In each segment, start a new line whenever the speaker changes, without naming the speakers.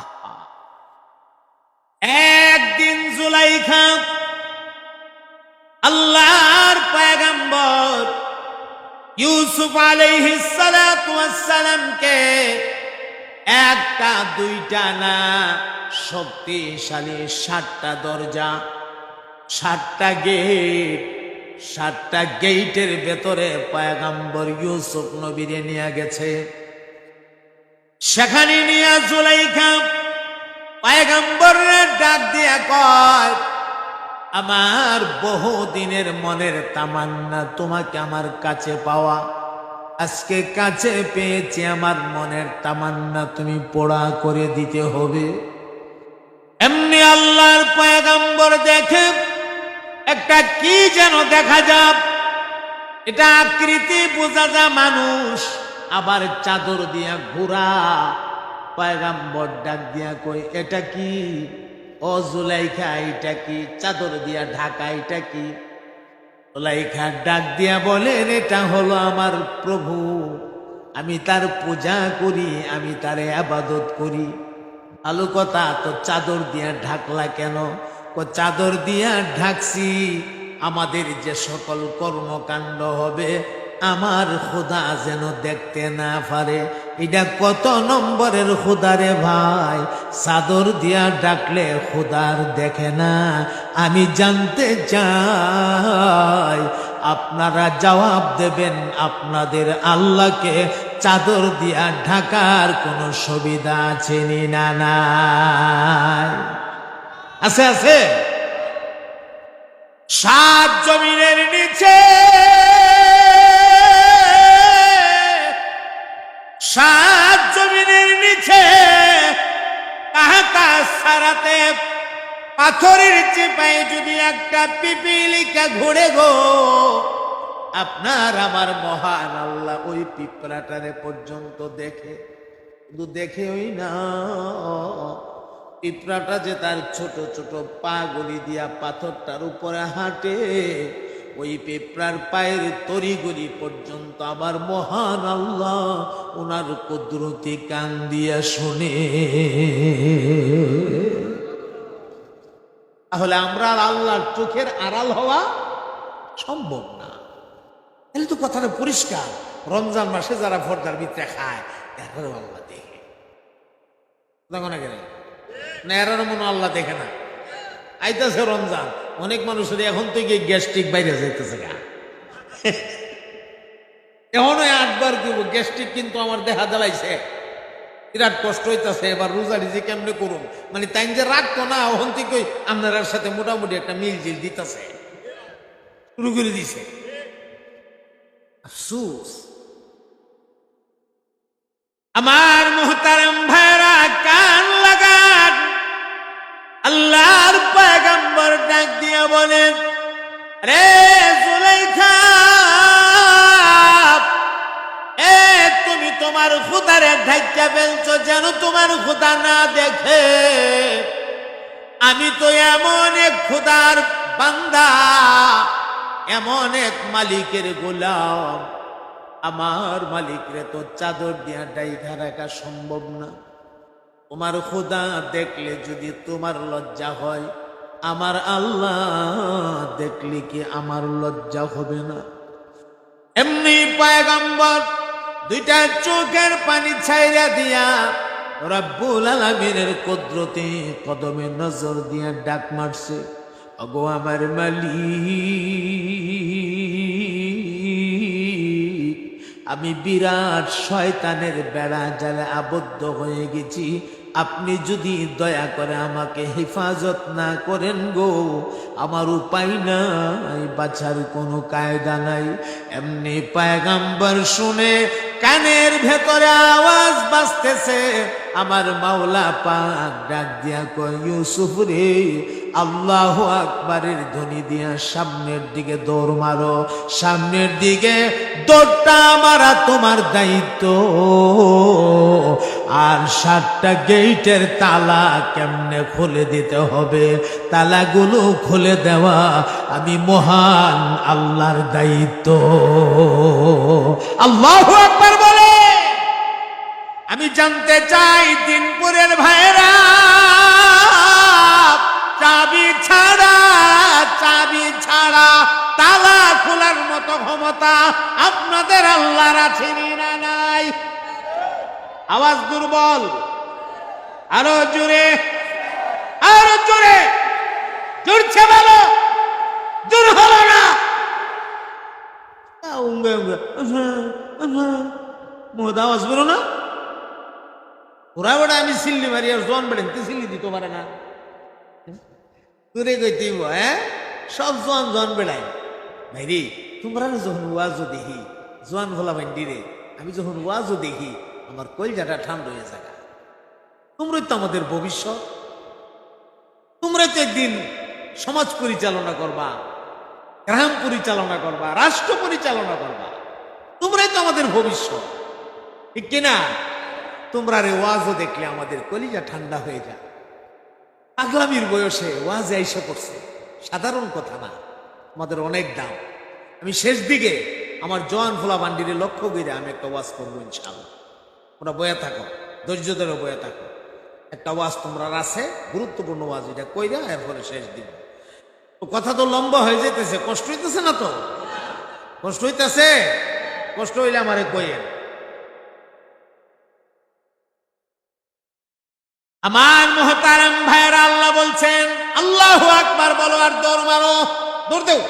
আহা, একদিন জুলাইখা আল্লাহর পয়গম্বর ইউসুফ আলাইহিস সালাতু ওয়াস সালামকে একটা দুইটা না শক্তিশালী 7টা দরজা, 7টা গেট, 7টা গেটের ভেতরে পয়গম্বর ইউসুফ নবীরে নিয়ে গেছে। সেখানে নিয়ে জুলাইখা পয়গম্বরের ডাক দিয়া কয়, আমার বহুদিনের মনের তামান্না তোমাকে আমার কাছে পাওয়া, আজকে কাছে পেয়েছি, আমার মনের তামান্না তুমি পুরা করে দিতে হবে। এমনি আল্লাহর পয়গম্বর দেখে একটা কি যেন দেখা যায়, এটা আকৃতি বোঝা যায় মানুষ, আবার চাদর দিয়া ঘোরা। পয়গম্বর ডাক দিয়া কই, এটা কি? ও জুলাইখা, এটা কি? চাদর দিয়া ঢাকা, এটা কি? জুলাইখা ডাক দিয়া বলেন, এটা হলো আমার প্রভু, আমি তার পূজা করি, আমি তার ইবাদত করি। ভালো কথা, তো চাদর দিয়া ঢাকলা কেন? চাদর দিয়া ঢাকছি আমাদের যে সকল কর্মকাণ্ড হবে আমার খোদা যেন দেখতে না পারে। এটা কত নম্বরের খোদা রে ভাই? চাদর দিয়া ডাকলে খোদার দেখে না? আমি জানতে চাই, আপনারা জবাব দেবেন, আপনাদের আল্লাহকে চাদর দিয়া ঢাকার কোনো সুবিধা আছে নি? না নাই? আছে, আছে। 7 জমিনের নিচে 7 জমিনের নিচে আকাশ ছাড়াতে পাথরের চিপায় যদি একটা পিপিলিকা ঘুরে গো, আপনার আমার মহান আল্লাহ ওই পিঁপড়াটারে পর্যন্ত দেখে। শুধু দেখে ওই না, পিঁপড়াটা যে তার ছোট ছোট পা গুলি দিয়া পাথরটার উপরে হাঁটে, ওই পিঁপড়ার পায়ের তরিগুলি পর্যন্ত আবার মহান আল্লাহ ওনার কুদরতি কান দিয়া শুনে। তাহলে আমরা আল্লাহর চোখের আড়াল হওয়া সম্ভব না। তাহলে তো কথাটা পরিষ্কার, রমজান মাসে যারা ভর্তার ভিতরে খায় এরাও আল্লাহ দেখে না, এরারও মনে আল্লাহ দেখে না। আইতেছে রমজান, অনেক মানুষের এখন থেকে গ্যাস্ট্রিক বাইরে যাইতেছে গা, এখনো 8 বার করবো গ্যাস্ট্রিক, কিন্তু আমার দেখা জ্বালাইছে, বিরাট কষ্ট হইতেছে। এবার রোজা রিজি কেমনে করুন, মানে তাই যে রাখতো না, ওখান থেকে আপনার সাথে মোটামুটি একটা মিল জিল দিতেছে, শুরু করে দিছে। আফসোস আমার মুহতারাম ভাইরা, কান লাগান। আল্লাহর পয়গম্বর ডাক দিয়া বলেন, রে জুলাইখা, তুমি তোমার খোদারে ঢাকা ফেলছো যেন তোমার খোদা না দেখে। আমি তো এমন এক খোদার বান্দা, এমন এক মালিকের গোলাম, আমার মালিকরে তো চাদর দিয়া ঢাকা রাখা সম্ভব না। তোমার খোদা দেখলে যদি তোমার লজ্জা হয়, আমার আল্লাহ দেখলে কি আমার লজ্জা হবে না? এমনি পয়গম্বর 2টা চোখের পানি ছাইরা দিয়া রব্বুল আলামিনের কুদরতি কদমে নজর দিয়া ডাক মারছে, ওগো আমার মালিক, আমি বিরাট শয়তানের বেড়া জালে আবদ্ধ হয়ে গেছি, আপনি যদি দয়া করে আমাকে হেফাজত না করেন গো, আমার উপায় নাই, বাঁচার কোনো কায়দা নাই। এমনি পয়গম্বর শুনে কানের ভেতরে আওয়াজ বাজতেছে, আমার মাওলা পাক ডাক দিয়া কয়, ইউসুফ রে, আল্লাহু আকবারের ধ্বনি দিয়া সামনের দিকে দৌড় মারো, সামনের দিকে দৌড়টা মারা তোমার দায়িত্ব। আর 7টা গেটের তালা কেমনে খুলে দিতে হবে, তালাগুলো খুলে দেওয়া আমি মহান আল্লাহর দায়িত্ব। আল্লাহু আকবার বলে, আমি জানতে চাই দিনপুরের ভাইরা, চাবি ছাড়া তালা খোলার মতো ক্ষমতা আপনাদের আল্লাহর আছে না নাই? আওয়াজ দুর্বল, আরো জোরে, আরো জোরে, জোরছে ভালো, জোর হলো না। আওয়াজ বেরো না। ওরা বেড়া আমি সিল্লি মারি আর জন বেড়েন সিল্লি দিতে পারে না। তোরে কইতেই হ্যাঁ, সব জন বেড়াই ভাইরি। তোমরা যখন ওয়াজও দেখি জোয়ান ভোলা ভান্ডি রে, আমি যখন ওয়াজও দেখি আমার কলজাটা ঠান্ডা হয়ে যায়। তোমরাই তো আমাদের ভবিষ্যৎ, তোমরাই তো একদিন সমাজ পরিচালনা করবা, গ্রাম পরিচালনা করবা, রাষ্ট্র পরিচালনা করবা। তোমরাই তো আমাদের ভবিষ্যৎ, ঠিক কিনা? তোমরা রে ওয়াজও দেখলে আমাদের কলিজা ঠান্ডা হয়ে যায়। পাগলামির বয়সে ওয়াজে আইসা পড়ছে, সাধারণ কথা না, আমাদের অনেক দাম। আমি শেষ দিকে আমার জওয়ান ফোলা বান্ডিরে লক্ষ্য করে আমি একটা ওয়াজ করবো ইনশাআল্লাহ। তোমরা বয়া থাকো, ধৈর্য ধরে বয়া থাকো। একটা ওয়াজ তোমরা আছে, গুরুত্বপূর্ণ ওয়াজ, এটা কইরা এরপরে শেষ দিন। তো কথা তো লম্বা হয়ে যেতেছে, কষ্ট হইতেছে না তো? কষ্ট হইতেছে? কষ্ট হইলে আমারে কইেন। আমার মুহতারাম ভাইরা, আল্লাহ বলছেন আল্লাহু আকবার বলো আর দৌড় মারো, দৌড় দেও,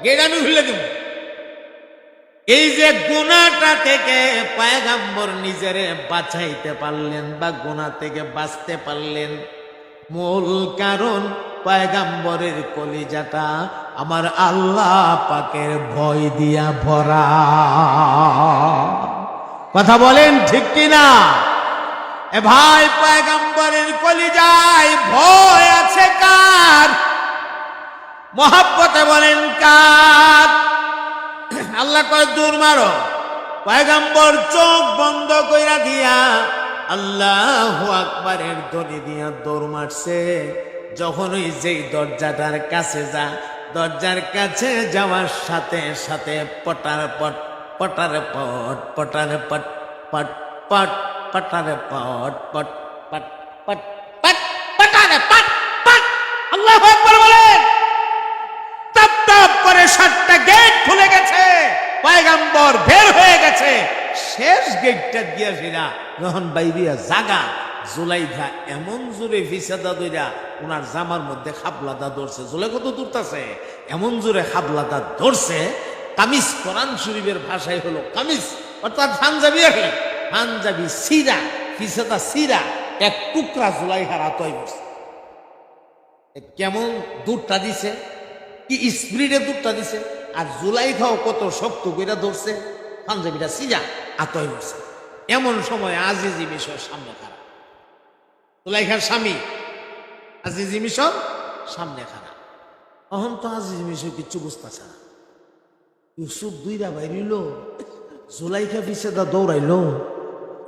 গেট আমি খুলে দেব। এই যে গুনাহটা থেকে পয়গম্বর নিজেরে বাঁচাইতে পারলেন বা গুনাহ থেকে বাঁচতে পারলেন, মূল কারণ পয়গম্বরের কলিজাটা আমার আল্লাহ পাকের ভয় দিয়া ভরা। কথা বলেন ঠিক কিনা? এ ভাই, পয়গম্বরের কলিজায় ভয় আছে কার? মহব্বতে বলেন কার? আল্লাহ কয় দূর মারো। পয়গম্বর চোখ বন্ধ কইরা দিয়া আল্লাহু আকবারের ধ্বনি দিয়া দৌড় মারছে। যখন ওই যেই দরজাটার কাছে যা, দরজার কাছে যাওয়ার সাথে সাথে পটারে পট, পটারে পট, পটারে পট, পট পট, পটারে পট, পট পট, পট পট, পটারে পট পট। আল্লাহু আকবার বলেন। টপ টপ করে 7টা গেট খুলে গেছে, পয়গম্বর বের হয়ে গেছে। শেষ গেটটা দিয়া ফিরা যখন বাইরিয়া জাগা, জুলাইখা এমন জোরে ফিসাদা দইরা ওনার জামার মধ্যে খাবলাদা ধরছে। জুলাই কত দূরতাছে, এমন জোরে খাবলাদা ধরছে। কামিজ, কোরআন শরীফের ভাষায় হলো কামিজ, অর্থাৎ পাঞ্জাবি। আগে পাঞ্জাবি সিরা, ফিসাদা সিরা, এক টুকরা জুলাইখার আতই বসছে। কেমন দূরটা দিছে, কি স্পিডে দূরটা দিছে। আর জুলাইখাও কত শক্ত কইরা ধরছে, পাঞ্জাবিটা সিরা আতই বসছে। এমন সময় আজিজি মিশর সামনে খারাপ, জুলাইখার স্বামী আজিজি মিশর সামনে খারাপ। তখন তো আজিজি মিশর কিচ্ছু বুঝতেছে না। ইউসুফ দুইটা বাইরিল, জুলাইখা ফিসাদা দৌড়াইলো,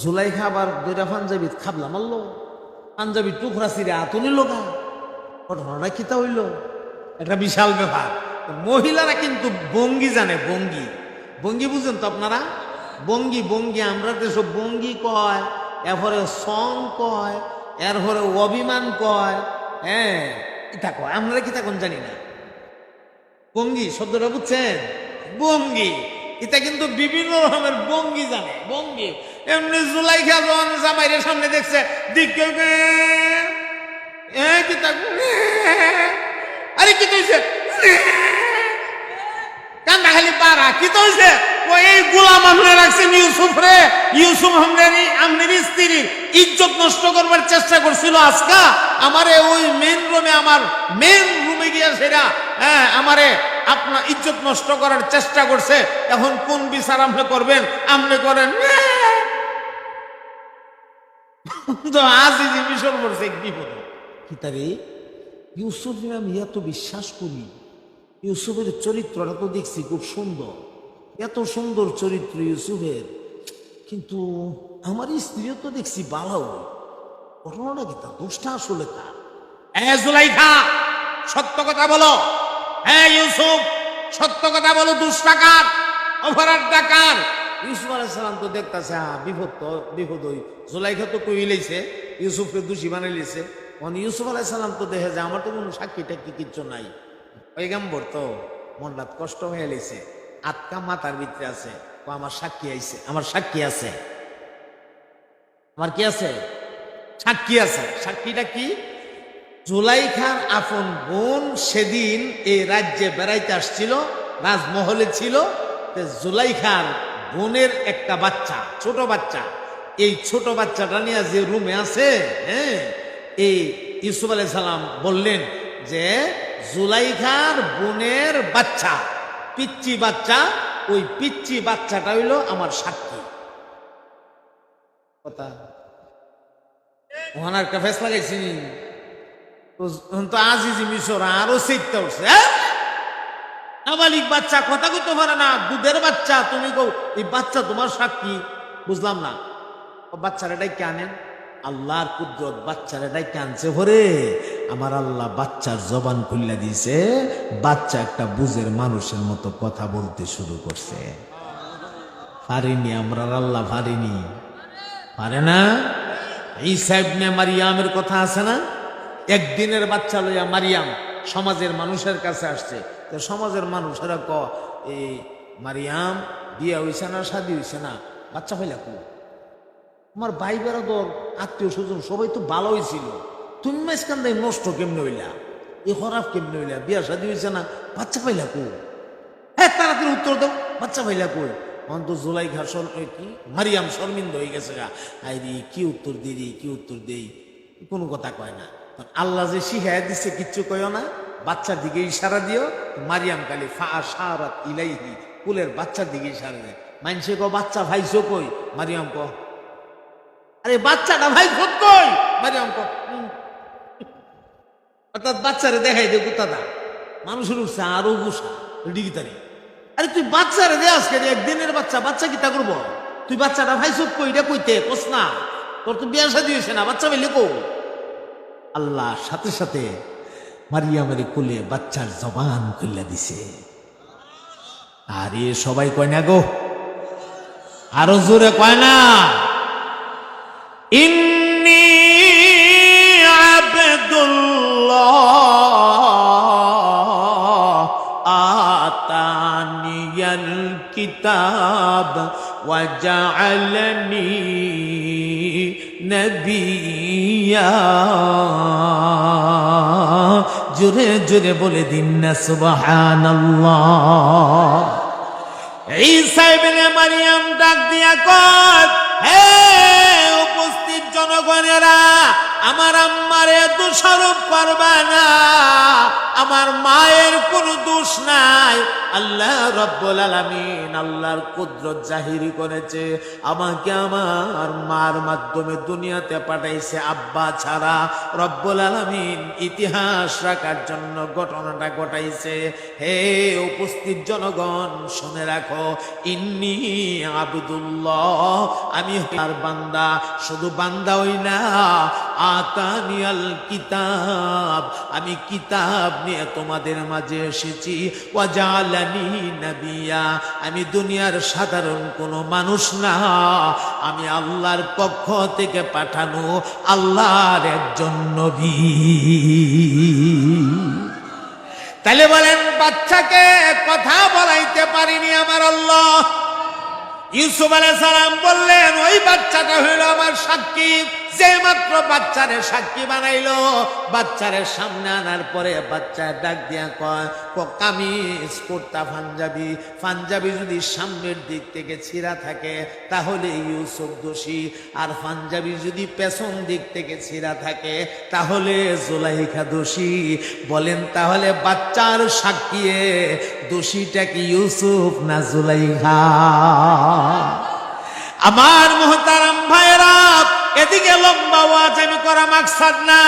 জুলাইখা আবার দুইটা পাঞ্জাবি খাবলা মারলো, পাঞ্জাবি টুকরা সিরে আতো নিল গা। ঘটনাটা কিতা হইল, একটা বিশাল ব্যাপার। মহিলারা কিন্তু বঙ্গি জানে, বঙ্গি, বঙ্গি বুঝেন তো আপনারা? বঙ্গি, বঙ্গি আমরা দেশে বঙ্গি কয়, এরপরে সং কয়, এরপরে অভিমান কয়, হ্যাঁ এটা কয়। আমরা কিতা কোন জানি না। বঙ্গি শব্দটা বুঝছেন? বঙ্গি, এটা কিন্তু বিভিন্ন রকমের বঙ্গি জানে। বঙ্গি এমনি জুলাইখা যখন জামাইরের সামনে দেখছে, দিকে আরে কি হয়েছে, কান্দা খালি পারা, কি তো হয়েছে? এই গোলাম আমনে রাখছেন ইউসুফ রে, ইউসুফ আমনের স্ত্রীর ইজ্জত নষ্ট করবার চেষ্টা করছিল। আজকা আমারে ওই মেন রুমে, আমার মেন রুমে গিয়া সেরা আমারে আপনার ইজ্জত নষ্ট করার চেষ্টা করছে। এখন কোন বিচার আপনি করবেন? আপনি করেন। তো আজিজি মিশর পড়ছে বিপদ। কি তারে ইউসুফ আমি এত বিশ্বাস করি, ইউসুফের চরিত্রটা তো দেখছি খুব সুন্দর, এত সুন্দর চরিত্র ইউসুফের, কিন্তু আমার স্ত্রীও তো দেখছি ভালো। ঘটনাটা কি, তার দোষটা আসলে তার? জুলাইখা সত্য কথা বলো, হ্যাঁ ইউসুফ সত্য কথা বলো, দুষ্টাকার অপরাধ ডাকার। ইউসুফ আলাইহিস সালাম তো দেখতাছে বিপদ ওই জুলাইখা তো কই লইছে, ইউসুফকে দোষী বানাই লইছে। ইউসুফ আলাইহিস সালাম তো দেখে যে আমার তো কোনো সাক্ষী টাক্ষী কিচ্ছু নাই, পয়গাম্বর তো মনটা কষ্ট হয়ে লইছে, আটকা মাথার ভিতরে আছে, আমার সাক্ষী আইছে, আমার সাক্ষী আছে, আমার কি আছে, সাক্ষী আছে। সাক্ষীটা কি? জুলাইখার আপন বোন সেদিন এই রাজ্যে বেড়াইতে আসছিল, রাজমহলে ছিল। জুলাইখার বোনের একটা বাচ্চা, ছোট বাচ্চা, এই ছোট বাচ্চাটা নিয়ে যে রুমে আছে, হ্যাঁ, এই ইউসুফ আলাইহিস সালাম বললেন যে জুলাইখার বোনের বাচ্চা, পিচ্চি বাচ্চা, ওই পিচ্চি বাচ্চাটা হইল আমার সাক্ষী। কথা ওখানে একটা ফেস লাগাইছি তো আজিজি মিশর আরো সেইটা উঠছে, নাবালিক বাচ্চা, কথা কইতে পারে না, দুধের বাচ্চা, তুমি কও এই বাচ্চা তোমার সাক্ষী। বুঝলাম না, বাচ্চারা ডাইকে আনেন, আল্লাহর কুদরত, বাচ্চারা ডাইকে আনছে ভরে আমার আল্লাহ বাচ্চার জবান খুললা দিয়েছে, বাচ্চা একটা বুঝের মানুষের মতো কথা বলতে শুরু করছে। পারিনি আমরা, আল্লাহ পারিনি, পারে না। ঈসা ইবনে মারিয়ামের কথা আছে না, একদিনের বাচ্চা লইয়া মারিয়াম সমাজের মানুষের কাছে আসছে। তো সমাজের মানুষেরা এই মারিয়াম বিয়ে হইছে না, শাদী হইছে না, বাচ্চা হইলা কো? আমার ভাই বেড়াদর আত্মীয় স্বজন সবাই তো ভালো হয়েছিল, তুমি মাঝখান নষ্ট কেমনে হইলা, এই খরাব কেমনে হইলা, বিয়া শাদী হইছে না, বাচ্চা পাইলা কো? হ্যাঁ তাড়াতাড়ি উত্তর দাও, বাচ্চা পাইলা কই? অন্ত জুলাইখা কি মারিয়াম শর্মিন্দ হয়ে গেছে গা, আইরি কি উত্তর দিই, কি উত্তর দেই, কোনো কথা কয় না। আল্লাহ যে শিখাই দিচ্ছে কিচ্ছু কয় না, বাচ্চার দিকে ইশারা দিও। মারিয়াম কালি ফাশারাত ইলাইহি, কুলের বাচ্চার দিকে ইশারা দেয়। মানসে কো বাচ্চা ভাইছো কই? মারিয়াম কো আরে বাচ্চাটা ভাইছো কই? মারিয়াম কো অর্থাৎ বাচ্চারে দেখাই দে কুত্তাটা, মানুষের উঠছে আরো গুসা ডিগিতারি। আরে তুই বাচ্চারে দে আজকে, একদিনের বাচ্চা, বাচ্চা কি তা করবো? তুই বাচ্চাটা ভাইছো কই এটা কইতে কোস না, তোর তো বিয়া শাদী হইছে না, বাচ্চা পেলে কো? আল্লাহ সাথে সাথে মারিয়ামের কোলে বাচ্চার জবান খুলে দিছে। আরে সবাই কয় না গো, আরো জোরে কয় না, ইন্নী আবদুল্লাহ আতানিয়াল কিতাব ওয়া জাআলানি নবিয়্যা। জোরে জোরে বলে দিন না সুবহানাল্লাহ। ঈসা ইবনে মারিয়াম ডাক দিয়া কয়, হে উপস্থিত জনগণেরা, আমার আম্মারে দোষারোপ করবা না, আমার মায়ের কোনো দোষ নাই। আল্লাহ রাব্বুল আলামিন আল্লাহর কুদরত জাহির করেছে, আমাকে আমার মার মাধ্যমে দুনিয়াতে পাঠাইছে, আব্বা ছাড়া রব্বুল আলামিন ইতিহাস রাখার জন্য ঘটনাটা ঘটাইছে। হে উপস্থিত জনগণ শুনে রাখো, ইন্নী আবদুল্লাহ, আমি তার বান্দা, শুধু বান্দা হই না, আতানিয়াল কিতাব, আমি কিতাব নিয়ে তোমাদের মাঝে এসেছি, ওয়া জাআলানি নবিয়্যা, আমি দুনিয়ার সাধারণ কোনো মানুষ না, আমি আল্লাহর পক্ষ থেকে পাঠানো আল্লাহর একজন নবী। তাহলে বলেন বাচ্চাকে কথা বলাইতে পারিনি আমার আল্লাহ। ইউসুফ আলাইহিস সালাম বললেন ওই বাচ্চাটা হইল আমার সাক্ষী, যে মাত্র বাচ্চারে সাক্ষী বানাইলো, বাচ্চারে সামনে আনার পরে বাচ্চা ডাক দিয়া কয়, কামিজ কুর্তা পাঞ্জাবি, পাঞ্জাবি যদি সামনের দিক থেকে ছিঁড়া থাকে তাহলে ইউসুফ দোষী, আর পাঞ্জাবি যদি পেছন দিক থেকে ছিঁড়া থাকে তাহলে জুলাইখা দোষী। বলেন তাহলে বাচ্চার সাক্ষী দোষীটা কি ইউসুফ না জুলাইখা? আমার মুহতারাম ভাইরা, এদিকে লম্বা ওয়াজ আমি করা মাকসাদ না,